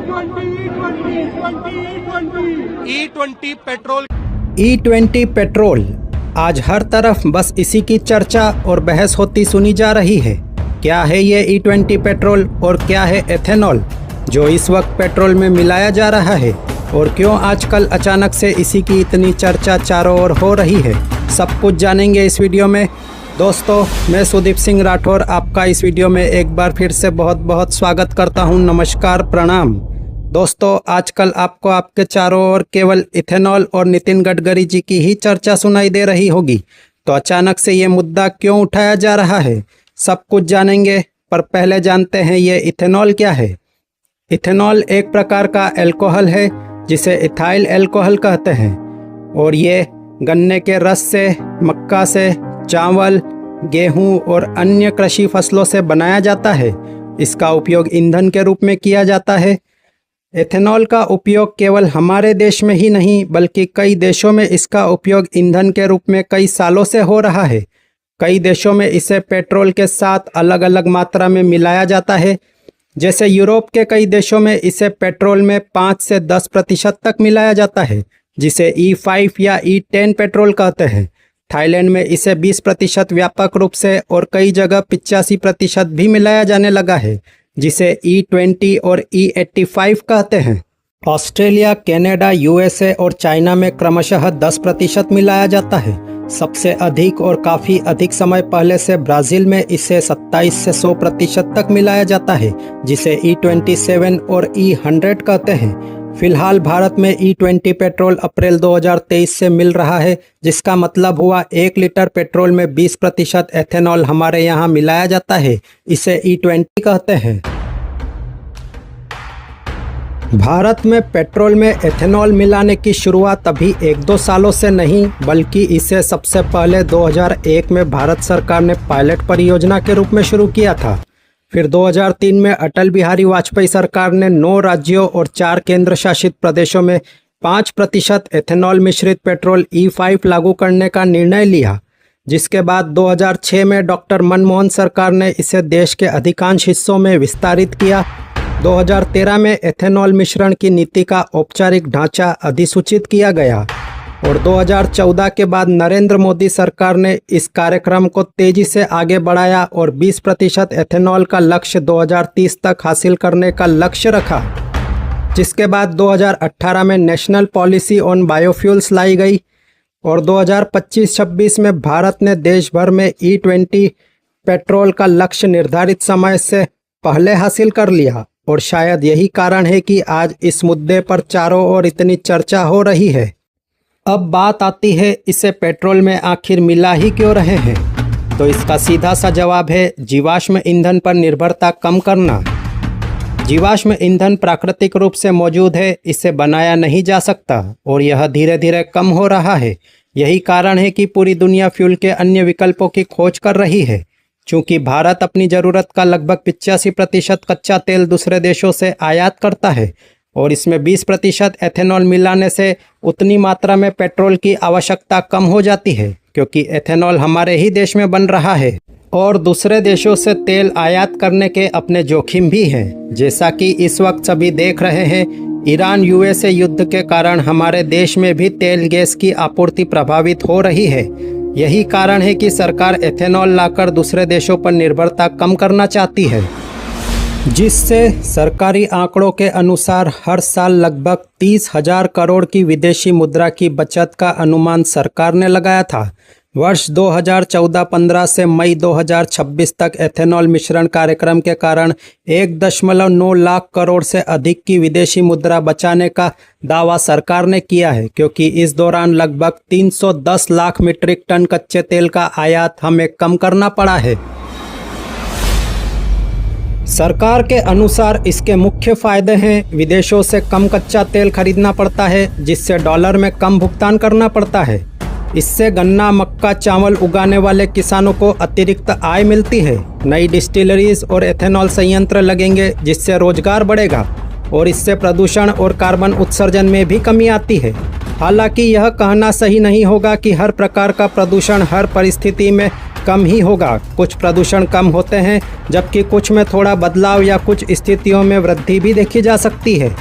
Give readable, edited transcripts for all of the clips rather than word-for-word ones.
E20 petrol. E20 petrol आज हर तरफ बस इसी की चर्चा और बहस होती सुनी जा रही है। क्या है ये E20 पेट्रोल और क्या है एथेनॉल जो इस वक्त पेट्रोल में मिलाया जा रहा है, और क्यों आजकल अचानक से इसी की इतनी चर्चा चारों ओर हो रही है, सब कुछ जानेंगे इस वीडियो में। दोस्तों, मैं सुदीप सिंह राठौर आपका इस वीडियो में एक बार फिर से बहुत बहुत स्वागत करता हूं। नमस्कार, प्रणाम। दोस्तों, आजकल आपको आपके चारों ओर केवल इथेनॉल और नितिन गडकरी जी की ही चर्चा सुनाई दे रही होगी, तो अचानक से ये मुद्दा क्यों उठाया जा रहा है, सब कुछ जानेंगे। पर पहले जानते हैं ये इथेनॉल क्या है। इथेनॉल एक प्रकार का अल्कोहल है जिसे इथाइल अल्कोहल कहते हैं, और ये गन्ने के रस से, मक्का से, चावल, गेहूं और अन्य कृषि फसलों से बनाया जाता है। इसका उपयोग ईंधन के रूप में किया जाता है। एथेनॉल का उपयोग केवल हमारे देश में ही नहीं बल्कि कई देशों में इसका उपयोग ईंधन के रूप में कई सालों से हो रहा है। कई देशों में इसे पेट्रोल के साथ अलग अलग मात्रा में मिलाया जाता है। जैसे यूरोप के कई देशों में इसे पेट्रोल में 5 से 10% तक मिलाया जाता है, जिसे E5 या E10 पेट्रोल कहते हैं। थाईलैंड में इसे 20% व्यापक रूप से और कई जगह 85% भी मिलाया जाने लगा है, जिसे E20 और E85 कहते हैं। ऑस्ट्रेलिया, कनाडा, USA और चाइना में क्रमशः 10% मिलाया जाता है। सबसे अधिक और काफ़ी अधिक समय पहले से ब्राज़ील में इसे 27 से 100% तक मिलाया जाता है, जिसे E27 और E100 कहते हैं। फिलहाल भारत में E20 पेट्रोल अप्रैल 2023 से मिल रहा है, जिसका मतलब हुआ 1 लीटर पेट्रोल में 20% एथेनॉल हमारे यहाँ मिलाया जाता है। इसे E20 कहते हैं। भारत में पेट्रोल में एथेनॉल मिलाने की शुरुआत अभी 1-2 सालों से नहीं, बल्कि इसे सबसे पहले 2001 में भारत सरकार ने पायलट परियोजना के रूप में शुरू किया था। फिर 2003 में अटल बिहारी वाजपेयी सरकार ने 9 राज्यों और 4 केंद्र शासित प्रदेशों में 5% एथेनॉल मिश्रित पेट्रोल E5 लागू करने का निर्णय लिया, जिसके बाद 2006 में डॉक्टर मनमोहन सरकार ने इसे देश के अधिकांश हिस्सों में विस्तारित किया। 2013 में एथेनॉल मिश्रण की नीति का औपचारिक ढांचा अधिसूचित किया गया, और 2014 के बाद नरेंद्र मोदी सरकार ने इस कार्यक्रम को तेजी से आगे बढ़ाया और 20% एथेनॉल का लक्ष्य 2030 तक हासिल करने का लक्ष्य रखा। जिसके बाद 2018 में नेशनल पॉलिसी ऑन बायोफ्यूल्स लाई गई, और 2025-26 में भारत ने देश भर में E20 पेट्रोल का लक्ष्य निर्धारित समय से पहले हासिल कर लिया। और शायद यही कारण है कि आज इस मुद्दे पर चारों ओर इतनी चर्चा हो रही है। अब बात आती है, इसे पेट्रोल में आखिर मिला ही क्यों रहे हैं, तो इसका सीधा सा जवाब है जीवाश्म ईंधन पर निर्भरता कम करना। जीवाश्म ईंधन प्राकृतिक रूप से मौजूद है, इसे बनाया नहीं जा सकता, और यह धीरे धीरे कम हो रहा है। यही कारण है कि पूरी दुनिया फ्यूल के अन्य विकल्पों की खोज कर रही है। चूँकि भारत अपनी ज़रूरत का लगभग 85% कच्चा तेल दूसरे देशों से आयात करता है, और इसमें 20% एथेनॉल मिलाने से उतनी मात्रा में पेट्रोल की आवश्यकता कम हो जाती है, क्योंकि एथेनॉल हमारे ही देश में बन रहा है। और दूसरे देशों से तेल आयात करने के अपने जोखिम भी हैं, जैसा कि इस वक्त सभी देख रहे हैं। ईरान USA युद्ध के कारण हमारे देश में भी तेल गैस की आपूर्ति प्रभावित हो रही है। यही कारण है कि सरकार एथेनॉल लाकर दूसरे देशों पर निर्भरता कम करना चाहती है, जिससे सरकारी आंकड़ों के अनुसार हर साल लगभग 30,000 करोड़ की विदेशी मुद्रा की बचत का अनुमान सरकार ने लगाया था। वर्ष 2014-15 से मई 2026 तक एथेनॉल मिश्रण कार्यक्रम के कारण 1.9 लाख करोड़ से अधिक की विदेशी मुद्रा बचाने का दावा सरकार ने किया है, क्योंकि इस दौरान लगभग 310 लाख मीट्रिक टन कच्चे तेल का आयात हमें कम करना पड़ा है। सरकार के अनुसार इसके मुख्य फायदे हैं, विदेशों से कम कच्चा तेल खरीदना पड़ता है, जिससे डॉलर में कम भुगतान करना पड़ता है। इससे गन्ना, मक्का, चावल उगाने वाले किसानों को अतिरिक्त आय मिलती है। नई डिस्टिलरीज और एथेनॉल संयंत्र लगेंगे, जिससे रोजगार बढ़ेगा, और इससे प्रदूषण और कार्बन उत्सर्जन में भी कमी आती है। हालांकि यह कहना सही नहीं होगा कि हर प्रकार का प्रदूषण हर परिस्थिति में कम ही होगा। कुछ प्रदूषण कम होते हैं, जबकि कुछ में थोड़ा बदलाव या कुछ स्थितियों में वृद्धि भी देखी जा सकती है।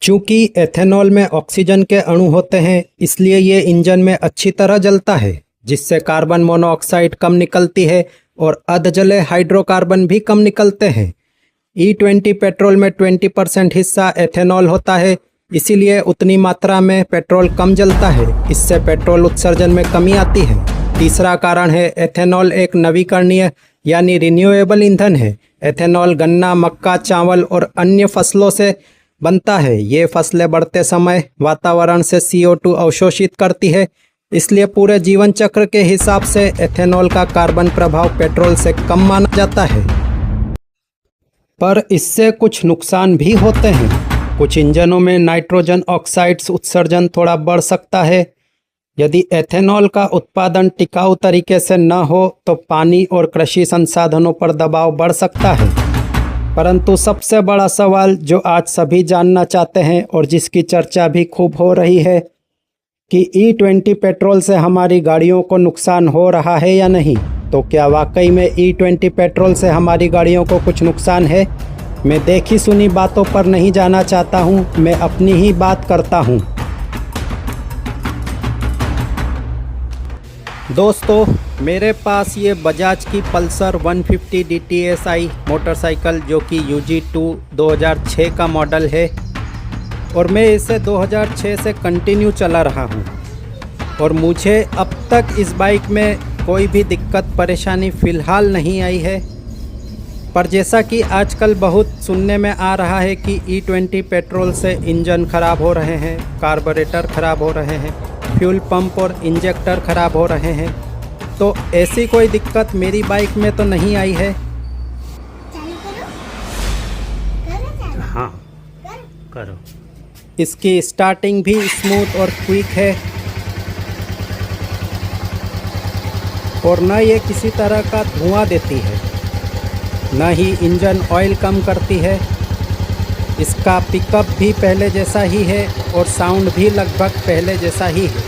चूंकि एथेनॉल में ऑक्सीजन के अणु होते हैं, इसलिए ये इंजन में अच्छी तरह जलता है, जिससे कार्बन मोनोऑक्साइड कम निकलती है और अधजले हाइड्रोकार्बन भी कम निकलते हैं। E20 पेट्रोल में 20% हिस्सा एथेनॉल होता है, इसीलिए उतनी मात्रा में पेट्रोल कम जलता है। इससे पेट्रोल उत्सर्जन में कमी आती है। तीसरा कारण है एथेनॉल एक नवीकरणीय यानी रिन्यूएबल ईंधन है। एथेनॉल गन्ना, मक्का, चावल और अन्य फसलों से बनता है। ये फसलें बढ़ते समय वातावरण से CO2 अवशोषित करती है, इसलिए पूरे जीवन चक्र के हिसाब से एथेनॉल का कार्बन प्रभाव पेट्रोल से कम माना जाता है। पर इससे कुछ नुकसान भी होते हैं। कुछ इंजनों में नाइट्रोजन ऑक्साइड्स उत्सर्जन थोड़ा बढ़ सकता है। यदि एथेनॉल का उत्पादन टिकाऊ तरीके से न हो तो पानी और कृषि संसाधनों पर दबाव बढ़ सकता है। परंतु सबसे बड़ा सवाल जो आज सभी जानना चाहते हैं और जिसकी चर्चा भी खूब हो रही है कि E20 पेट्रोल से हमारी गाड़ियों को नुकसान हो रहा है या नहीं। तो क्या वाकई में E20 पेट्रोल से हमारी गाड़ियों को कुछ नुकसान है? मैं देखी सुनी बातों पर नहीं जाना चाहता हूँ, मैं अपनी ही बात करता हूँ। दोस्तों, मेरे पास ये बजाज की पल्सर 150 DTSI मोटरसाइकिल जो कि UG2 2006 का मॉडल है और मैं इसे 2006 से कंटिन्यू चला रहा हूँ और मुझे अब तक इस बाइक में कोई भी दिक्कत परेशानी फ़िलहाल नहीं आई है। पर जैसा कि आजकल बहुत सुनने में आ रहा है कि E20 पेट्रोल से इंजन ख़राब हो रहे हैं, कार्बोरेटर ख़राब हो रहे हैं, फ्यूल पंप और इंजेक्टर ख़राब हो रहे हैं, तो ऐसी कोई दिक्कत मेरी बाइक में तो नहीं आई है। हाँ, करो। इसकी स्टार्टिंग भी स्मूथ और क्विक है और न ये किसी तरह का धुआं देती है, न ही इंजन ऑयल कम करती है। इसका पिकअप भी पहले जैसा ही है और साउंड भी लगभग पहले जैसा ही है।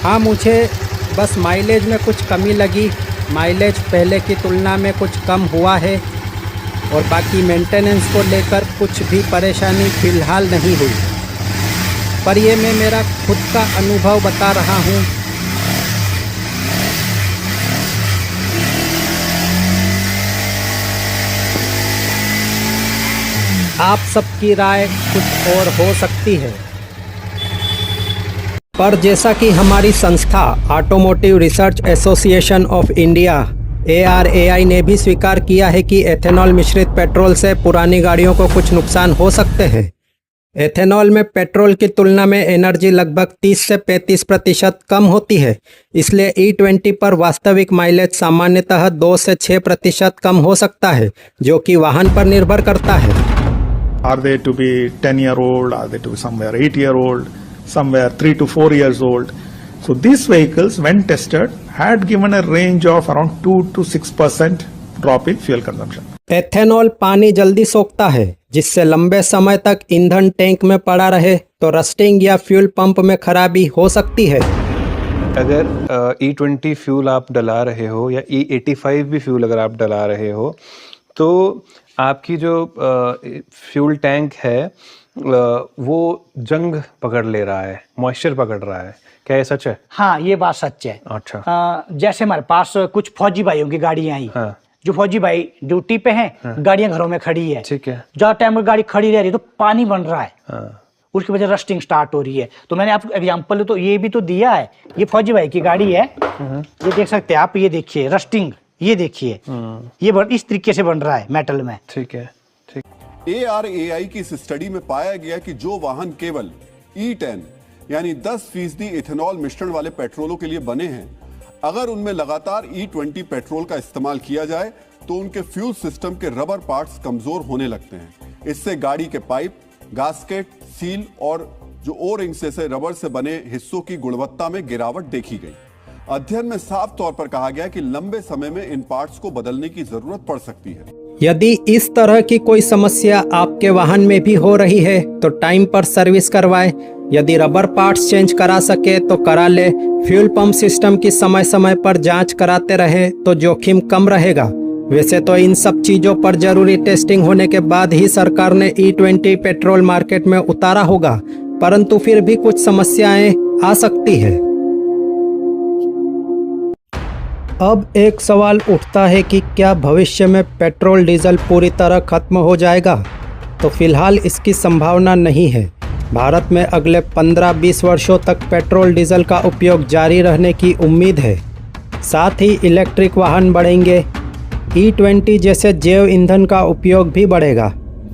हाँ, मुझे बस माइलेज में कुछ कमी लगी। माइलेज पहले की तुलना में कुछ कम हुआ है और बाकी मेंटेनेंस को लेकर कुछ भी परेशानी फ़िलहाल नहीं हुई। पर ये मैं मेरा खुद का अनुभव बता रहा हूँ। आप सबकी राय कुछ और हो सकती है। पर जैसा कि हमारी संस्था automotive research association of India ARAI ने भी स्वीकार किया है कि एथेनॉल मिश्रित पेट्रोल से पुरानी गाड़ियों को कुछ नुकसान हो सकते हैं। एथेनॉल में पेट्रोल की तुलना में एनर्जी लगभग 30 से 35% कम होती है, इसलिए E20 पर वास्तविक माइलेज सामान्यतः 2 से 6% कम हो सकता है, जो कि वाहन पर निर्भर करता है। Are they to be 10-year-old? Are they to be somewhere 8-year-old? Somewhere 3 to 4 years old? So these vehicles, when tested, had given a range of around 2 to 6% drop in fuel consumption. Ethanol पानी जल्दी सोखता है, जिससे लंबे समय तक ईंधन tank में पड़ा रहे तो रस्टिंग या फ्यूल पंप में खराबी हो सकती है। अगर E20 फ्यूल आप डला रहे हो या E85 भी फ्यूल अगर आप डला रहे हो तो आपकी जो फ्यूल टैंक है वो जंग पकड़ ले रहा है, मॉइस्चर पकड़ रहा है। क्या ये सच है? हाँ, ये बात सच है। अच्छा। जैसे हमारे पास कुछ फौजी भाइयों की गाड़ियां आई। हाँ। जो फौजी भाई ड्यूटी पे हैं, हाँ। गाड़ियां घरों में खड़ी है। ठीक है। ज्यादा टाइम गाड़ी खड़ी रह रही है तो पानी बन रहा है। हाँ। उसकी वजह रस्टिंग स्टार्ट हो रही है। तो मैंने आपको एग्जांपल तो ये भी तो दिया है। ये फौजी भाई की गाड़ी है, ये देख सकते हैं आप। ये देखिए रस्टिंग, ये देखिए ये इस तरीके से बन रहा है मेटल में। ठीक है, ठीक। ARAI की इस स्टडी में पाया गया कि जो वाहन केवल E10 यानी 10% इथेनॉल मिश्रण वाले पेट्रोलों के लिए बने हैं, अगर उनमें लगातार E20 पेट्रोल का इस्तेमाल किया जाए तो उनके फ्यूल सिस्टम के रबर पार्ट्स कमजोर होने लगते हैं। इससे गाड़ी के पाइप, गास्केट, सील और जो ओ रिंग से रबर से बने हिस्सों की गुणवत्ता में गिरावट देखी गई। अध्ययन में साफ तौर पर कहा गया कि लंबे समय में इन पार्ट्स को बदलने की जरूरत पड़ सकती है। यदि इस तरह की कोई समस्या आपके वाहन में भी हो रही है तो टाइम पर सर्विस करवाएं। यदि रबर पार्ट्स चेंज करा सके तो करा ले। फ्यूल पंप सिस्टम की समय समय पर जांच कराते रहे तो जोखिम कम रहेगा। वैसे तो इन सब चीज़ों पर जरूरी टेस्टिंग होने के बाद ही सरकार ने E20 पेट्रोल मार्केट में उतारा होगा, परंतु फिर भी कुछ समस्याएं आ सकती है। अब एक सवाल उठता है कि क्या भविष्य में पेट्रोल डीजल पूरी तरह खत्म हो जाएगा? तो फिलहाल इसकी संभावना नहीं है। भारत में अगले 15-20 वर्षों तक पेट्रोल डीजल का उपयोग जारी रहने की उम्मीद है। साथ ही इलेक्ट्रिक वाहन बढ़ेंगे। E20 जैसे जैव ईंधन का उपयोग भी बढ़ेगा।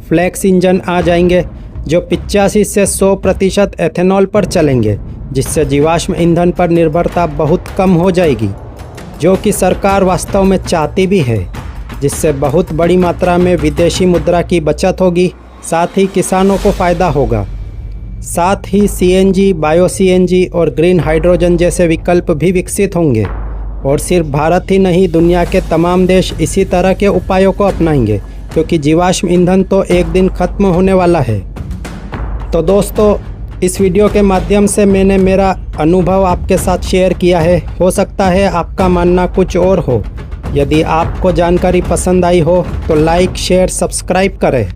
फ्लेक्स इंजन आ जाएंगे जो 85 से 100% एथेनॉल पर चलेंगे, जिससे जीवाश्म ईंधन पर निर्भरता बहुत कम हो जाएगी, जो कि सरकार वास्तव में चाहती भी है, जिससे बहुत बड़ी मात्रा में विदेशी मुद्रा की बचत होगी। साथ ही किसानों को फ़ायदा होगा। साथ ही CNG, बायो CNG और ग्रीन हाइड्रोजन जैसे विकल्प भी विकसित होंगे। और सिर्फ भारत ही नहीं, दुनिया के तमाम देश इसी तरह के उपायों को अपनाएंगे, क्योंकि जीवाश्म ईंधन तो एक दिन खत्म होने वाला है। तो दोस्तों, इस वीडियो के माध्यम से मैंने मेरा अनुभव आपके साथ शेयर किया है। हो सकता है आपका मानना कुछ और हो। यदि आपको जानकारी पसंद आई हो तो लाइक, शेयर, सब्सक्राइब करें।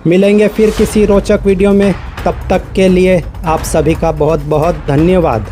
मिलेंगे फिर किसी रोचक वीडियो में। तब तक के लिए आप सभी का बहुत बहुत धन्यवाद।